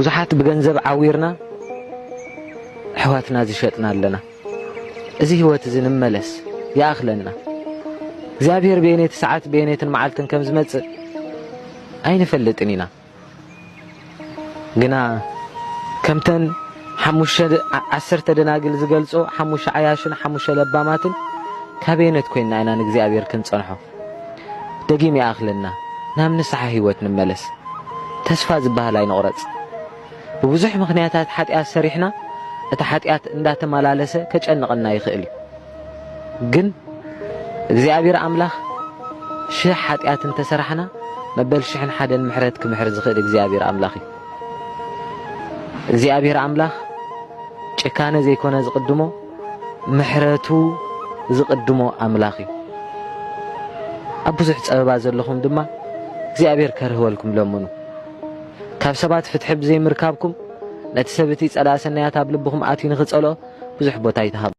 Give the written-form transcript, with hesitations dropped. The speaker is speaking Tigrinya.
ብዙሓት ብገንዘብ ዓዊርና ሕዋትና ዝሸጥና ኣለና እዚ ህይወት እዚ ንመለስ ያእኽለና እግዚአብሔር በየኔት ሰዓት በየኔትን መዓልትን ከም ዝመጽእ ኣይንፈልጥን ኢና ግና ከምተን 10 ደናግል ዝገልጾ 5 ዓያሽን 5 ለባማትን ካበየነት ኮይና ኢና ንእግዚአብሔር ክንጸንሖ ደጊም ያእኽለና ናብ ንስሐ ህይወት ንመለስ ተስፋ ዝበሃል ኣይንቆረጽ ببزح مخنياتات حاتيات سريحنا اتا حاتيات اندات ملالسة كجنقنا يخيل جن እግዚአብሔር አምላኽ شح حاتيات انت سرحنا مبل شحن حدا محرت كمحرز خيل እግዚአብሔር አምላኽ እግዚአብሔር አምላኽ ጭካነ ዘይኮነ ዝቅድሞ محرتو ዝቅድሞ አምላኽ አብዙሕ ጸበባ ዘለኹም ድማ እግዚአብሔር ከርህወልኩም ለምኑ ካብ ሰባት ፍትሕ ብዘይ ምርካብኩም ነቲ ሰብቲ ጸላሰናያት ኣብ ልብኹም ኣትዩ ንኽጸሎ ብዙሕ ቦታ ይተሃብ